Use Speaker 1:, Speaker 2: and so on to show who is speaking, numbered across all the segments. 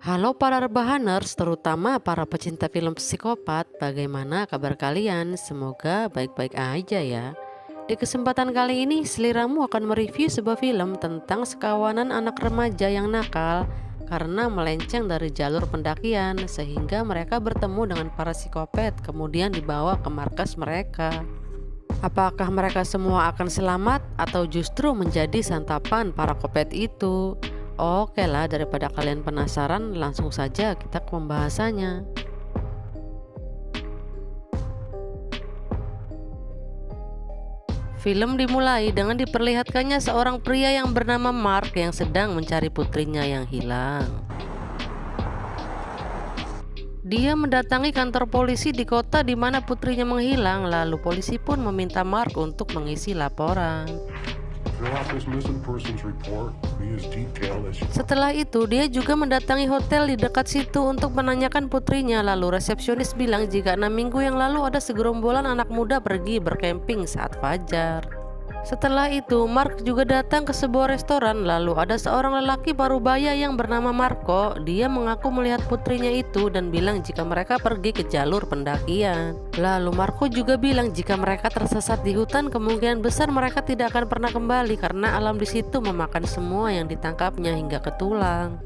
Speaker 1: Halo para rebahaners, terutama para pecinta film psikopat, bagaimana kabar kalian? Semoga baik-baik aja ya. Di kesempatan kali ini, seliramu akan mereview sebuah film tentang sekawanan anak remaja yang nakal karena melenceng dari jalur pendakian sehingga mereka bertemu dengan para psikopat kemudian dibawa ke markas mereka. Apakah mereka semua akan selamat atau justru menjadi santapan para kopet itu? Oke lah, daripada kalian penasaran, langsung saja kita ke pembahasannya. Film dimulai dengan diperlihatkannya seorang pria yang bernama Mark yang sedang mencari putrinya yang hilang. Dia mendatangi kantor polisi di kota di mana putrinya menghilang, lalu polisi pun meminta Mark untuk mengisi laporan. Setelah itu, dia juga mendatangi hotel di dekat situ untuk menanyakan putrinya. Lalu resepsionis bilang jika 6 minggu yang lalu ada segerombolan anak muda pergi berkemping saat fajar. Setelah itu, Mark juga datang ke sebuah restoran. Lalu ada seorang lelaki parubaya yang bernama Marco. Dia mengaku melihat putrinya itu dan bilang jika mereka pergi ke jalur pendakian. Lalu Marco juga bilang jika mereka tersesat di hutan, kemungkinan besar mereka tidak akan pernah kembali karena alam di situ memakan semua yang ditangkapnya hingga ke tulang.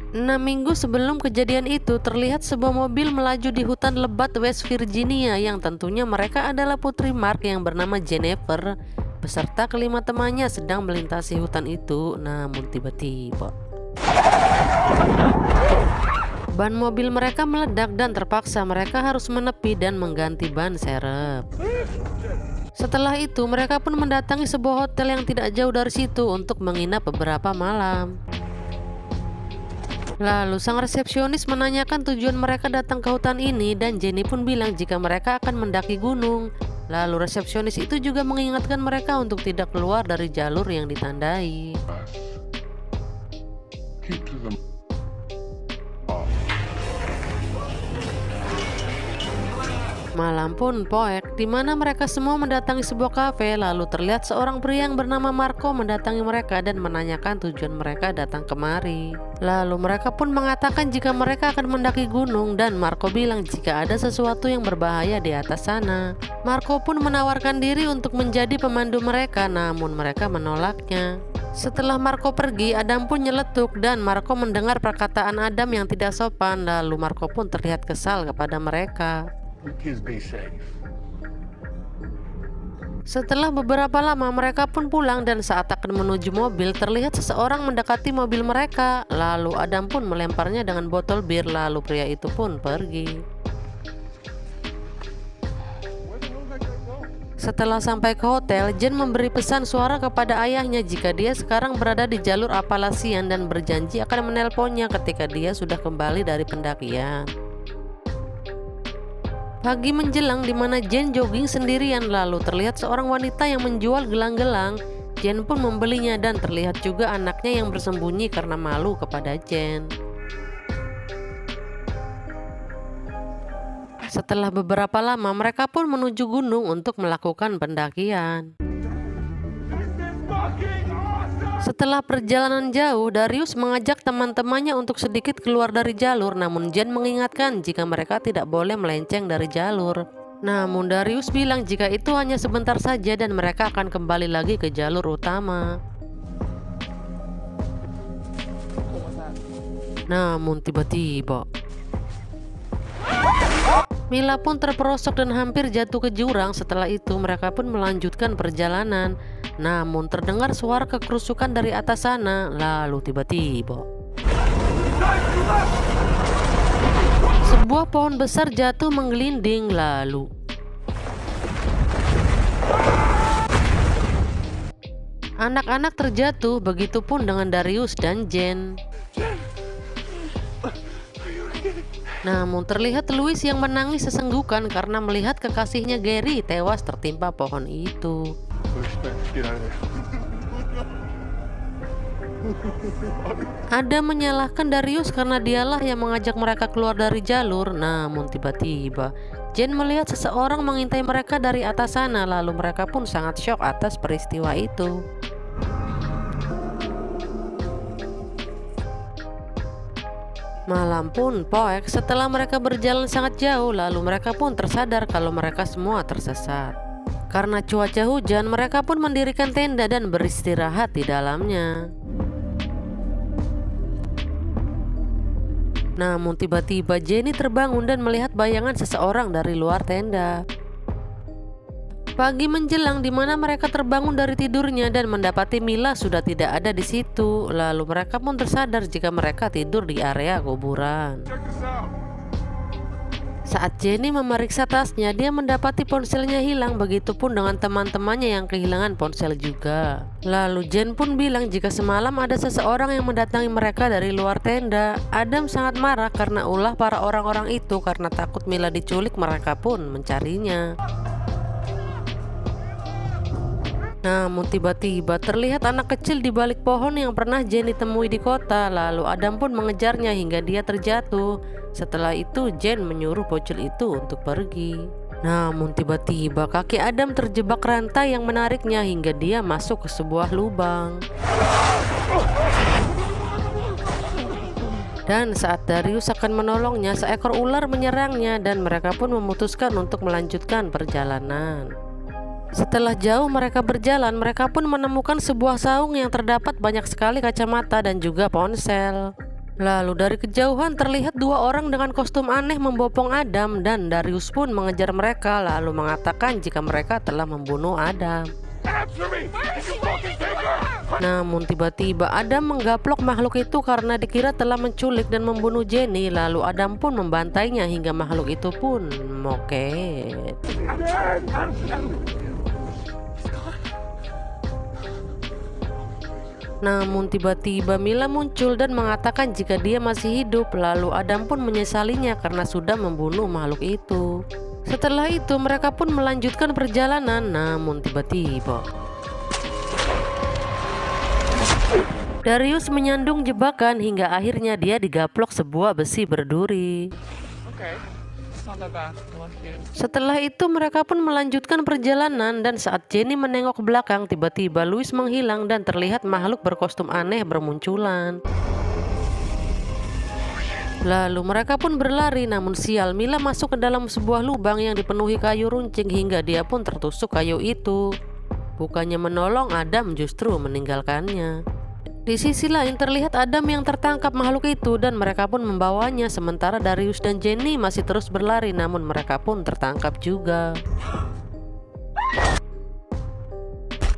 Speaker 1: 6 minggu sebelum kejadian itu, terlihat sebuah mobil melaju di hutan lebat West Virginia yang tentunya mereka adalah putri Mark yang bernama Jennifer beserta kelima temannya sedang melintasi hutan itu. Namun tiba-tiba ban mobil mereka meledak dan terpaksa mereka harus menepi dan mengganti ban serep. Setelah itu mereka pun mendatangi sebuah hotel yang tidak jauh dari situ untuk menginap beberapa malam. Lalu sang resepsionis menanyakan tujuan mereka datang ke hutan ini dan Jenny pun bilang jika mereka akan mendaki gunung. Lalu resepsionis itu juga mengingatkan mereka untuk tidak keluar dari jalur yang ditandai. Malam pun poek, di mana mereka semua mendatangi sebuah kafe. Lalu terlihat seorang pria yang bernama Marco mendatangi mereka dan menanyakan tujuan mereka datang kemari. Lalu mereka pun mengatakan jika mereka akan mendaki gunung dan Marco bilang jika ada sesuatu yang berbahaya di atas sana. Marco pun menawarkan diri untuk menjadi pemandu mereka, namun mereka menolaknya. Setelah Marco pergi, Adam pun nyeletuk dan Marco mendengar perkataan Adam yang tidak sopan. Lalu Marco pun terlihat kesal kepada mereka. Setelah beberapa lama mereka pun pulang dan saat akan menuju mobil terlihat seseorang mendekati mobil mereka. Lalu Adam pun melemparnya dengan botol bir, lalu pria itu pun pergi. Setelah sampai ke hotel, Jen memberi pesan suara kepada ayahnya jika dia sekarang berada di jalur Appalachian dan berjanji akan menelponnya ketika dia sudah kembali dari pendakian. Pagi menjelang di mana Jen jogging sendirian, lalu terlihat seorang wanita yang menjual gelang-gelang. Jen pun membelinya dan terlihat juga anaknya yang bersembunyi karena malu kepada Jen. Setelah beberapa lama mereka pun menuju gunung untuk melakukan pendakian. Setelah perjalanan jauh, Darius mengajak teman-temannya untuk sedikit keluar dari jalur, namun Jen mengingatkan jika mereka tidak boleh melenceng dari jalur. Namun Darius bilang jika itu hanya sebentar saja dan mereka akan kembali lagi ke jalur utama. Namun tiba-tiba Mila pun terperosok dan hampir jatuh ke jurang. Setelah itu mereka pun melanjutkan perjalanan. Namun terdengar suara kekerusukan dari atas sana. Lalu tiba-tiba sebuah pohon besar jatuh menggelinding. Lalu anak-anak terjatuh, begitupun dengan Darius dan Jen. Namun terlihat Louis yang menangis sesenggukan karena melihat kekasihnya Gary tewas tertimpa pohon itu. Ada menyalahkan Darius karena dialah yang mengajak mereka keluar dari jalur. Namun tiba-tiba Jen melihat seseorang mengintai mereka dari atas sana. Lalu mereka pun sangat syok atas peristiwa itu. Malam pun poek setelah mereka berjalan sangat jauh, lalu mereka pun tersadar kalau mereka semua tersesat. Karena cuaca hujan, mereka pun mendirikan tenda dan beristirahat di dalamnya. Namun tiba-tiba Jenny terbangun dan melihat bayangan seseorang dari luar tenda. Pagi menjelang di mana mereka terbangun dari tidurnya dan mendapati Mila sudah tidak ada di situ. Lalu mereka pun tersadar jika mereka tidur di area kuburan. Saat Jenny memeriksa tasnya, dia mendapati ponselnya hilang, begitupun dengan teman-temannya yang kehilangan ponsel juga. Lalu Jen pun bilang jika semalam ada seseorang yang mendatangi mereka dari luar tenda. Adam sangat marah karena ulah para orang-orang itu, karena takut Mila diculik mereka pun mencarinya. Namun tiba-tiba terlihat anak kecil di balik pohon yang pernah Jenny temui di kota. Lalu Adam pun mengejarnya hingga dia terjatuh. Setelah itu Jen menyuruh bocil itu untuk pergi. Namun tiba-tiba kaki Adam terjebak rantai yang menariknya hingga dia masuk ke sebuah lubang. Dan saat Darius akan menolongnya, seekor ular menyerangnya dan mereka pun memutuskan untuk melanjutkan perjalanan. Setelah jauh mereka berjalan, mereka pun menemukan sebuah saung yang terdapat banyak sekali kacamata dan juga ponsel. Lalu dari kejauhan terlihat dua orang dengan kostum aneh membopong Adam dan Darius pun mengejar mereka lalu mengatakan jika mereka telah membunuh Adam. Namun tiba-tiba Adam menggaplok makhluk itu karena dikira telah menculik dan membunuh Jenny. Lalu Adam pun membantainya hingga makhluk itu pun moket. Namun tiba-tiba Mila muncul dan mengatakan jika dia masih hidup. Lalu Adam pun menyesalinya karena sudah membunuh makhluk itu. Setelah itu mereka pun melanjutkan perjalanan. Namun tiba-tiba Darius menyandung jebakan hingga akhirnya dia digaplok sebuah besi berduri. Setelah itu mereka pun melanjutkan perjalanan dan saat Jenny menengok ke belakang, tiba-tiba Louis menghilang dan terlihat makhluk berkostum aneh bermunculan. Lalu mereka pun berlari, namun sial, Mila masuk ke dalam sebuah lubang yang dipenuhi kayu runcing hingga dia pun tertusuk kayu itu. Bukannya menolong, Adam justru meninggalkannya. Di sisi lain terlihat Adam yang tertangkap makhluk itu dan mereka pun membawanya, sementara Darius dan Jenny masih terus berlari namun mereka pun tertangkap juga.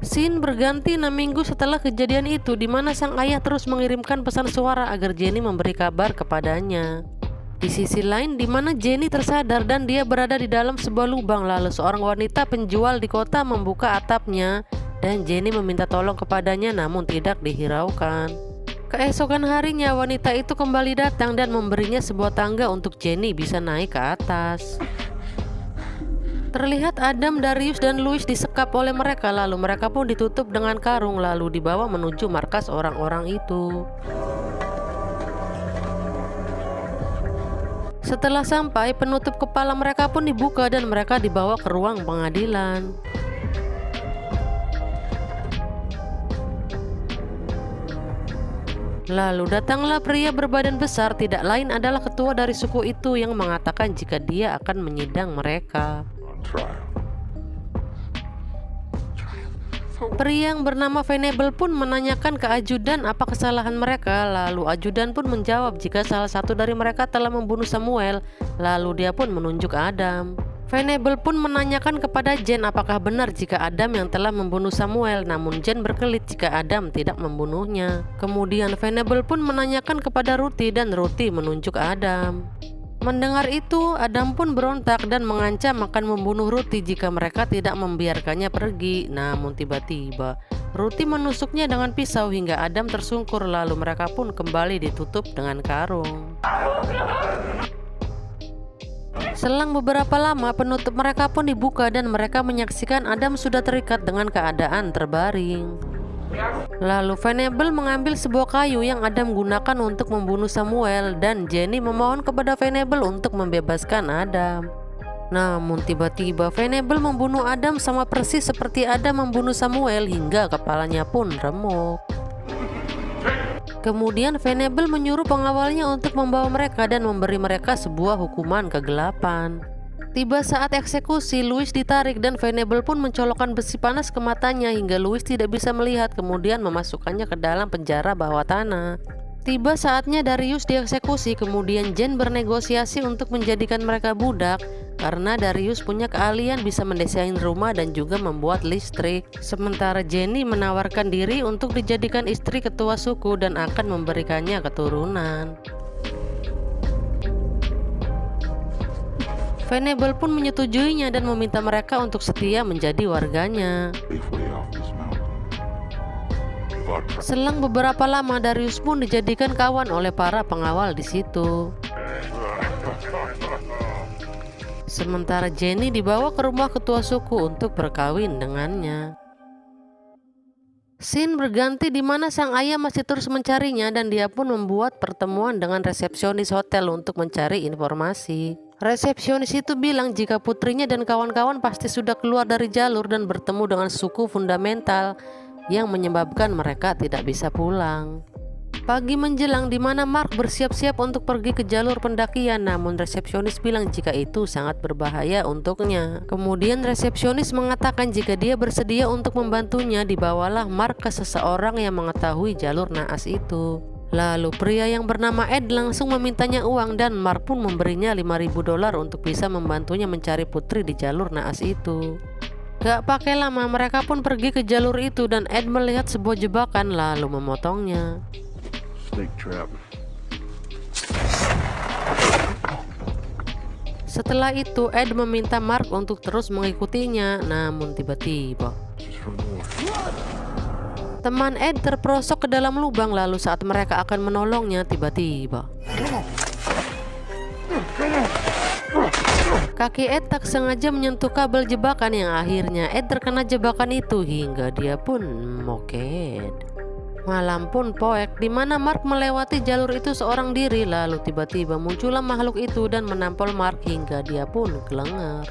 Speaker 1: Scene berganti 6 minggu setelah kejadian itu, di mana sang ayah terus mengirimkan pesan suara agar Jenny memberi kabar kepadanya. Di sisi lain di mana Jenny tersadar dan dia berada di dalam sebuah lubang, lalu seorang wanita penjual di kota membuka atapnya dan Jenny meminta tolong kepadanya namun tidak dihiraukan. Keesokan harinya wanita itu kembali datang dan memberinya sebuah tangga untuk Jenny bisa naik ke atas. Terlihat Adam, Darius, dan Louis disekap oleh mereka, lalu mereka pun ditutup dengan karung lalu dibawa menuju markas orang-orang itu. Setelah sampai, penutup kepala mereka pun dibuka dan mereka dibawa ke ruang pengadilan. Lalu datanglah pria berbadan besar, tidak lain adalah ketua dari suku itu yang mengatakan jika dia akan menyidang mereka. Pria yang bernama Venable pun menanyakan ke ajudan apa kesalahan mereka. Lalu ajudan pun menjawab jika salah satu dari mereka telah membunuh Samuel. Lalu dia pun menunjuk Adam. Venable pun menanyakan kepada Jen apakah benar jika Adam yang telah membunuh Samuel, namun Jen berkelit jika Adam tidak membunuhnya. Kemudian Venable pun menanyakan kepada Ruthie dan Ruthie menunjuk Adam. Mendengar itu, Adam pun berontak dan mengancam akan membunuh Ruthie jika mereka tidak membiarkannya pergi. Namun tiba-tiba Ruthie menusuknya dengan pisau hingga Adam tersungkur, lalu mereka pun kembali ditutup dengan karung. Selang beberapa lama penutup mereka pun dibuka dan mereka menyaksikan Adam sudah terikat dengan keadaan terbaring. Lalu Venable mengambil sebuah kayu yang Adam gunakan untuk membunuh Samuel dan Jenny memohon kepada Venable untuk membebaskan Adam. Namun tiba-tiba Venable membunuh Adam sama persis seperti Adam membunuh Samuel hingga kepalanya pun remuk. Kemudian Venable menyuruh pengawalnya untuk membawa mereka dan memberi mereka sebuah hukuman kegelapan. Tiba saat eksekusi, Louis ditarik dan Venable pun mencolokkan besi panas ke matanya hingga Louis tidak bisa melihat, kemudian memasukkannya ke dalam penjara bawah tanah. Tiba saatnya Darius dieksekusi, kemudian Jane bernegosiasi untuk menjadikan mereka budak karena Darius punya keahlian bisa mendesain rumah dan juga membuat listrik. Sementara Jenny menawarkan diri untuk dijadikan istri ketua suku dan akan memberikannya keturunan. Venable pun menyetujuinya dan meminta mereka untuk setia menjadi warganya. Selang beberapa lama, Darius pun dijadikan kawan oleh para pengawal di situ. Sementara Jenny dibawa ke rumah ketua suku untuk berkawin dengannya. Scene berganti di mana sang ayah masih terus mencarinya dan dia pun membuat pertemuan dengan resepsionis hotel untuk mencari informasi. Resepsionis itu bilang jika putrinya dan kawan-kawan pasti sudah keluar dari jalur dan bertemu dengan suku fundamental yang menyebabkan mereka tidak bisa pulang. Pagi menjelang di mana Mark bersiap-siap untuk pergi ke jalur pendakian, namun resepsionis bilang jika itu sangat berbahaya untuknya. Kemudian resepsionis mengatakan jika dia bersedia untuk membantunya, dibawalah Mark ke seseorang yang mengetahui jalur naas itu. Lalu pria yang bernama Ed langsung memintanya uang dan Mark pun memberinya $5.000 untuk bisa membantunya mencari putri di jalur naas itu. Gak pakai lama mereka pun pergi ke jalur itu dan Ed melihat sebuah jebakan lalu memotongnya. Setelah itu Ed meminta Mark untuk terus mengikutinya, namun tiba-tiba teman Ed terperosok ke dalam lubang. Lalu saat mereka akan menolongnya, tiba-tiba kaki Ed tak sengaja menyentuh kabel jebakan yang akhirnya Ed terkena jebakan itu hingga dia pun moket. Malam pun poek di mana Mark melewati jalur itu seorang diri, lalu tiba-tiba muncullah makhluk itu dan menampol Mark hingga dia pun kelengar.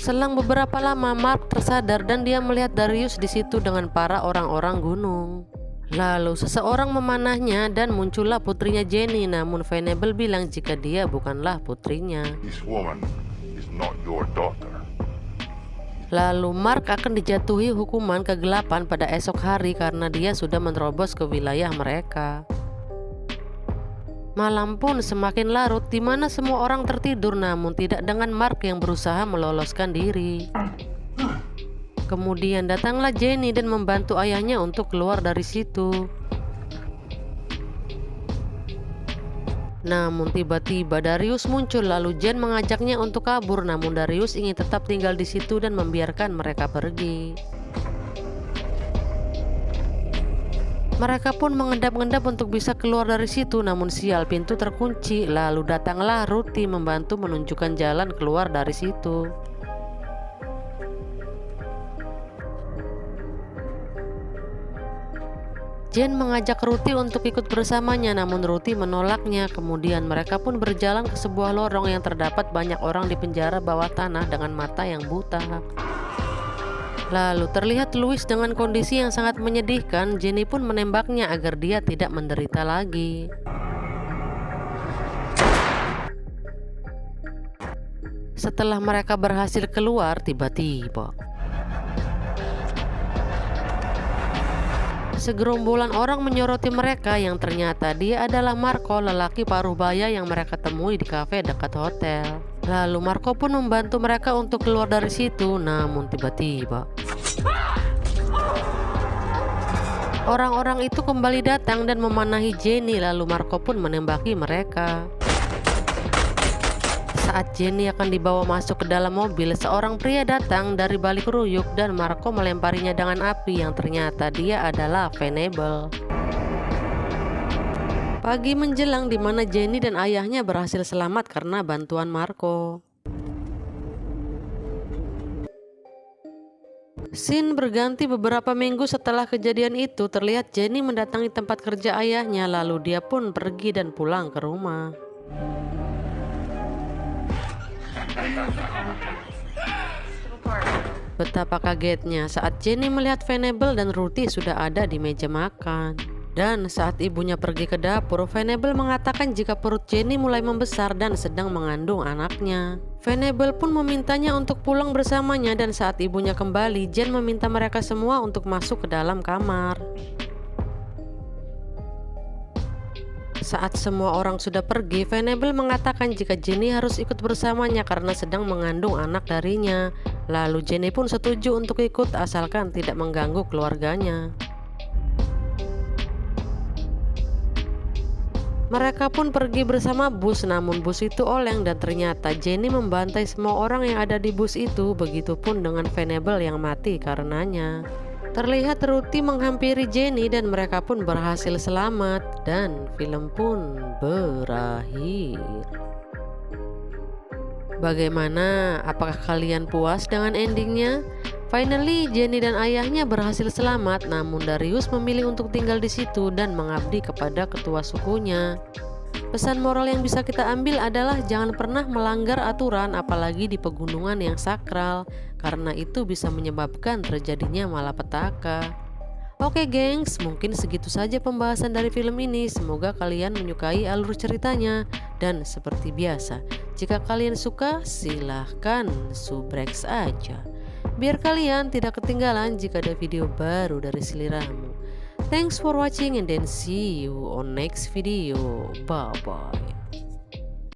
Speaker 1: Selang beberapa lama Mark tersadar dan dia melihat Darius di situ dengan para orang-orang gunung. Lalu seseorang memanahnya dan muncullah putrinya Jenny, namun Venable bilang jika dia bukanlah putrinya.
Speaker 2: This woman is not your daughter.
Speaker 1: Lalu Mark akan dijatuhi hukuman kegelapan pada esok hari karena dia sudah menerobos ke wilayah mereka. Malam pun semakin larut di mana semua orang tertidur, namun tidak dengan Mark yang berusaha meloloskan diri. Kemudian datanglah Jenny dan membantu ayahnya untuk keluar dari situ. Namun tiba-tiba Darius muncul, lalu Jane mengajaknya untuk kabur, namun Darius ingin tetap tinggal di situ dan membiarkan mereka pergi. Mereka pun mengendap-endap untuk bisa keluar dari situ, namun sial pintu terkunci. Lalu datanglah Ruthie membantu menunjukkan jalan keluar dari situ. Jane mengajak Ruthie untuk ikut bersamanya, namun Ruthie menolaknya. Kemudian mereka pun berjalan ke sebuah lorong yang terdapat banyak orang di penjara bawah tanah dengan mata yang buta. Lalu terlihat Louis dengan kondisi yang sangat menyedihkan. Jenny pun menembaknya agar dia tidak menderita lagi. Setelah mereka berhasil keluar, tiba-tiba segerombolan orang menyoroti mereka yang ternyata dia adalah Marco, lelaki paruh baya yang mereka temui di kafe dekat hotel. Lalu Marco pun membantu mereka untuk keluar dari situ, namun tiba-tiba orang-orang itu kembali datang dan memanahi Jenny, lalu Marco pun menembaki mereka. Saat Jenny akan dibawa masuk ke dalam mobil, seorang pria datang dari balik ruyuk dan Marco melemparinya dengan api yang ternyata dia adalah Venable. Pagi menjelang di mana Jenny dan ayahnya berhasil selamat karena bantuan Marco. Scene berganti beberapa minggu setelah kejadian itu, terlihat Jenny mendatangi tempat kerja ayahnya, lalu dia pun pergi dan pulang ke rumah. Betapa kagetnya saat Jenny melihat Venable dan Ruthie sudah ada di meja makan. Dan saat ibunya pergi ke dapur, Venable mengatakan jika perut Jenny mulai membesar dan sedang mengandung anaknya. Venable pun memintanya untuk pulang bersamanya, dan saat ibunya kembali, Jen meminta mereka semua untuk masuk ke dalam kamar. Saat semua orang sudah pergi, Venable mengatakan jika Jenny harus ikut bersamanya karena sedang mengandung anak darinya. Lalu Jenny pun setuju untuk ikut asalkan tidak mengganggu keluarganya. Mereka pun pergi bersama bus, namun bus itu oleng dan ternyata Jenny membantai semua orang yang ada di bus itu, begitupun dengan Venable yang mati karenanya. Terlihat Ruthie menghampiri Jenny dan mereka pun berhasil selamat dan film pun berakhir. Bagaimana? Apakah kalian puas dengan endingnya? Finally, Jenny dan ayahnya berhasil selamat, namun Darius memilih untuk tinggal di situ dan mengabdi kepada ketua sukunya. Pesan moral yang bisa kita ambil adalah jangan pernah melanggar aturan, apalagi di pegunungan yang sakral, karena itu bisa menyebabkan terjadinya malapetaka. Oke gengs, mungkin segitu saja pembahasan dari film ini. Semoga kalian menyukai alur ceritanya. Dan seperti biasa, jika kalian suka silahkan subreks aja, biar kalian tidak ketinggalan jika ada video baru dari Seliramu. Thanks for watching and then see you on next video. Bye bye.